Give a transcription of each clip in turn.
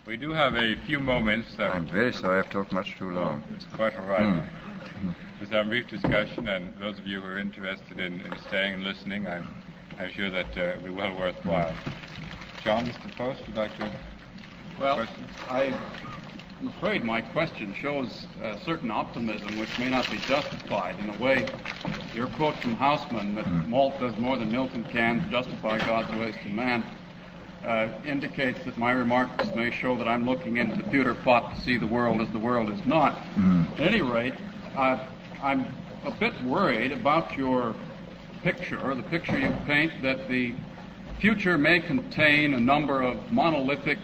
We do have a few moments. I'm very sorry I've talked much too long. It's quite all right. Just have a brief discussion, and those of you who are interested in staying and listening, I'm sure that it'll be well worthwhile. John, Mr. Post, would you like to? Well, I'm afraid my question shows a certain optimism which may not be justified. In a way, your quote from Haussmann that malt does more than milk and cans justify God's ways to man indicates that my remarks may show that I'm looking into the pewter pot to see the world as the world is not. At any rate, I'm a bit worried about your picture, or the picture you paint, that the future may contain a number of monolithic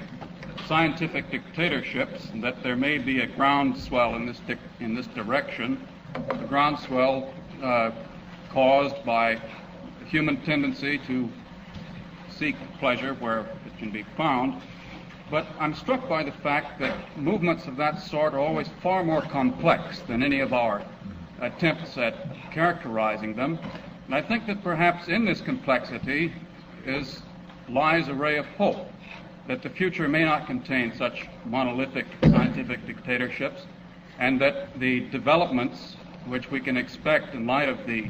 scientific dictatorships, and that there may be a groundswell in this direction, a groundswell caused by the human tendency to seek pleasure where it can be found. But I'm struck by the fact that movements of that sort are always far more complex than any of our attempts at characterizing them. And I think that perhaps in this complexity lies a ray of hope, that the future may not contain such monolithic scientific dictatorships, and that the developments which we can expect in light of the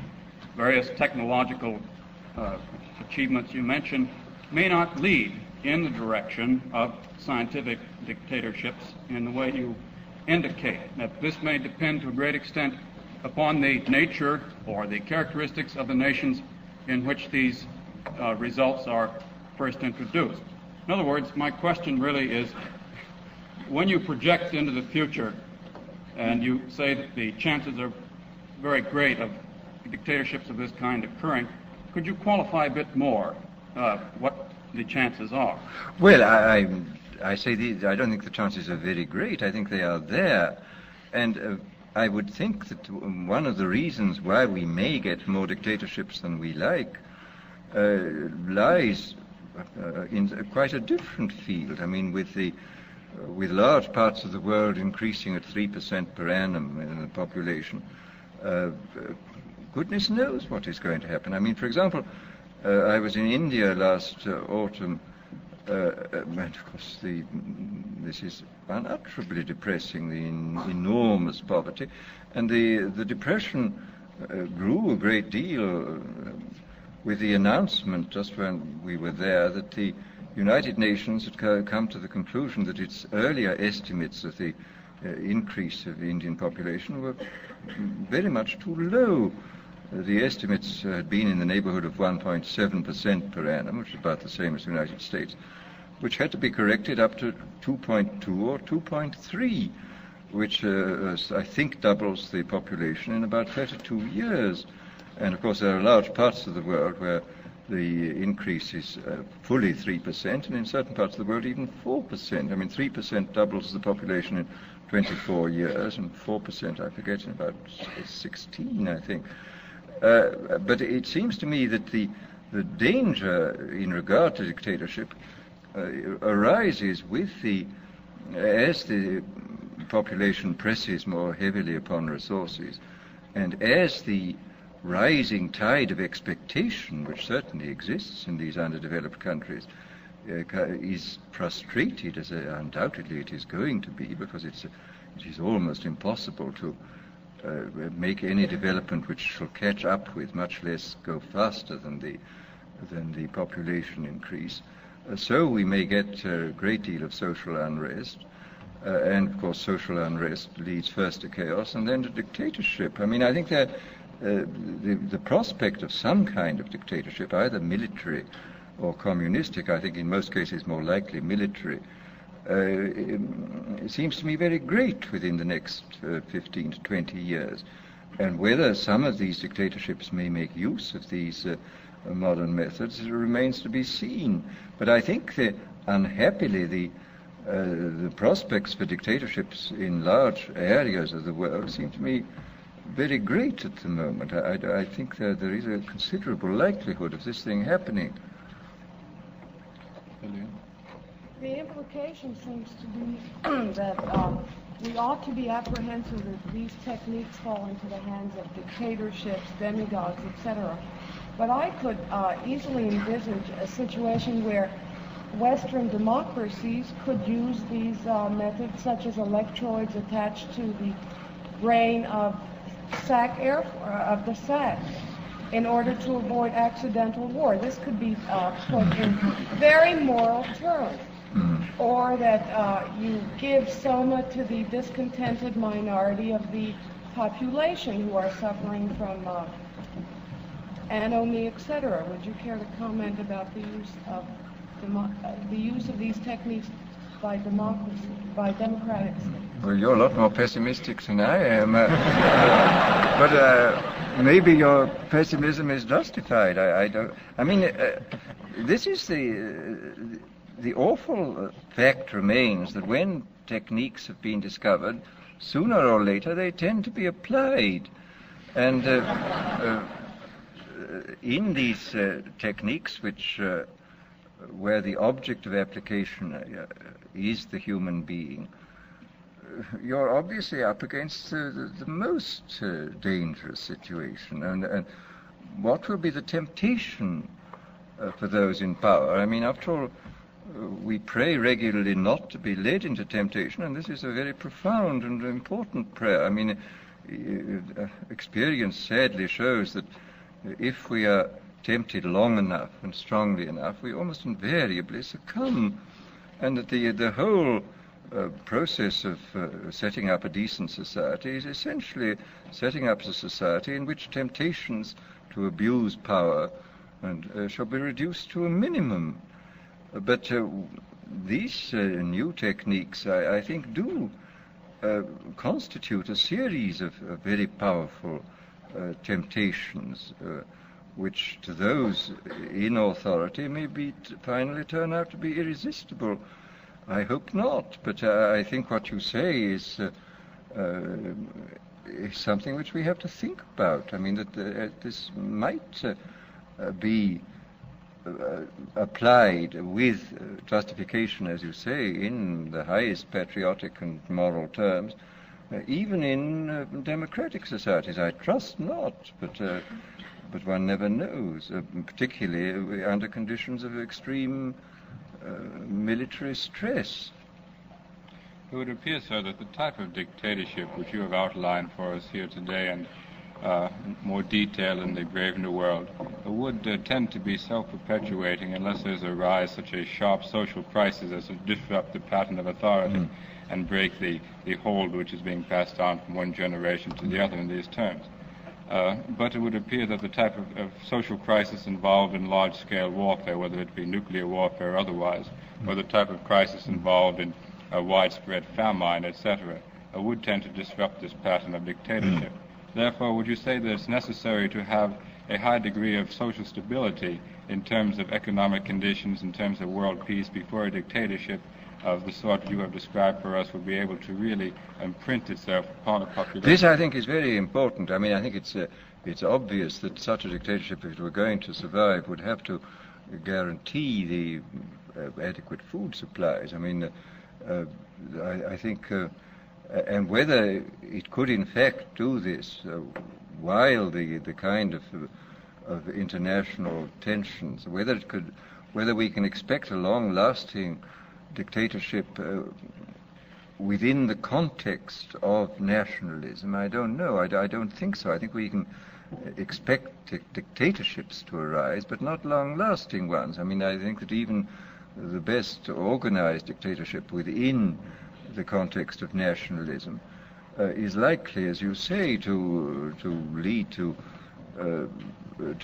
various technological achievements you mentioned may not lead in the direction of scientific dictatorships in the way you indicate. That this may depend to a great extent upon the nature or the characteristics of the nations in which these results are first introduced. In other words, my question really is, when you project into the future and you say that the chances are very great of dictatorships of this kind occurring, could you qualify a bit more what the chances are? Well, I say I don't think the chances are very great. I think they are there. And I would think that one of the reasons why we may get more dictatorships than we like lies in quite a different field. I mean, with large parts of the world increasing at 3% per annum in the population, goodness knows what is going to happen. I mean, for example, I was in India last autumn, and of course this is unutterably depressing, the enormous poverty, and the depression grew a great deal with the announcement just when we were there that the United Nations had come to the conclusion that its earlier estimates of the increase of the Indian population were very much too low. The estimates had been in the neighborhood of 1.7% per annum, which is about the same as the United States, which had to be corrected up to 2.2 or 2.3, which I think doubles the population in about 32 years. And of course there are large parts of the world where the increase is fully 3%, and in certain parts of the world even 4%. I mean, 3% doubles the population in 24 years, and 4%, I forget, in about 16, I think. But it seems to me that the danger in regard to dictatorship arises as the population presses more heavily upon resources, and as the rising tide of expectation, which certainly exists in these underdeveloped countries, is frustrated, as undoubtedly it is going to be, because it is almost impossible to make any development which shall catch up with, much less go faster than the population increase. So we may get a great deal of social unrest, and of course social unrest leads first to chaos and then to dictatorship. I mean, I think that the prospect of some kind of dictatorship, either military or communistic, I think in most cases more likely military, it seems to me very great within the next 15 to 20 years. And whether some of these dictatorships may make use of these modern methods, it remains to be seen. But I think that, unhappily, the prospects for dictatorships in large areas of the world seem to me very great at the moment. I think that there is a considerable likelihood of this thing happening. The implication seems to be that we ought to be apprehensive that these techniques fall into the hands of dictatorships, demigods, etc. But I could easily envisage a situation where Western democracies could use these methods, such as electrodes attached to the brain of the sac, in order to avoid accidental war. This could be put in very moral terms. Or that you give soma to the discontented minority of the population who are suffering from anomie, etc. Would you care to comment about the use of these techniques by democratic states? Well, you're a lot more pessimistic than I am. But maybe your pessimism is justified. I don't. I mean, this is the awful fact remains that when techniques have been discovered, sooner or later they tend to be applied. And in these techniques, where the object of application is the human being, you're obviously up against the most dangerous situation. And what will be the temptation for those in power? I mean, after all, we pray regularly not to be led into temptation, and this is a very profound and important prayer. I mean, experience sadly shows that if we are tempted long enough and strongly enough, we almost invariably succumb, and that the whole process of setting up a decent society is essentially setting up a society in which temptations to abuse power and shall be reduced to a minimum. But these new techniques, I think, do constitute a series of very powerful temptations, which to those in authority may finally turn out to be irresistible. I hope not, but I think what you say is something which we have to think about. I mean, that this might be applied with justification, as you say, in the highest patriotic and moral terms, even in democratic societies. I trust not, but one never knows, particularly under conditions of extreme military stress. It would appear, sir, that the type of dictatorship which you have outlined for us here today, and more detail in the Brave New World, would tend to be self-perpetuating unless there's a rise such a sharp social crisis as to disrupt the pattern of authority and break the hold which is being passed on from one generation to the other in these terms. But it would appear that the type of social crisis involved in large-scale warfare, whether it be nuclear warfare or otherwise, or the type of crisis involved in widespread famine, etc., would tend to disrupt this pattern of dictatorship. Therefore, would you say that it's necessary to have a high degree of social stability in terms of economic conditions, in terms of world peace, before a dictatorship of the sort you have described for us would be able to really imprint itself upon a population? This, I think, is very important. I mean, I think it's obvious that such a dictatorship, if it were going to survive, would have to guarantee the adequate food supplies. I mean, I think... and whether it could in fact do this while the kind of international tensions, whether we can expect a long-lasting dictatorship within the context of nationalism, I don't know. I don't think so. I think we can expect dictatorships to arise, but not long-lasting ones. I mean, I think that even the best organized dictatorship within the context of nationalism is likely, as you say, to lead to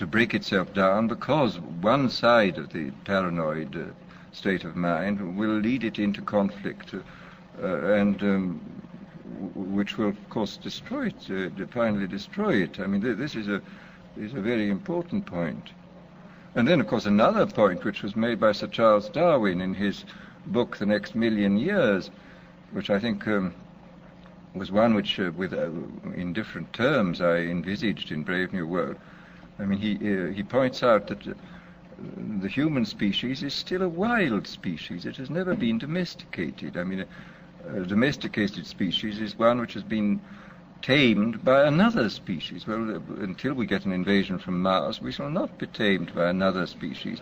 break itself down, because one side of the paranoid state of mind will lead it into conflict, and which will, of course, destroy it, finally destroy it. I mean, this is a very important point. And then, of course, another point which was made by Sir Charles Darwin in his book *The Next Million Years*, which I think was one which, in different terms, I envisaged in Brave New World. I mean, he points out that the human species is still a wild species. It has never been domesticated. I mean, a domesticated species is one which has been tamed by another species. Well, until we get an invasion from Mars, we shall not be tamed by another species.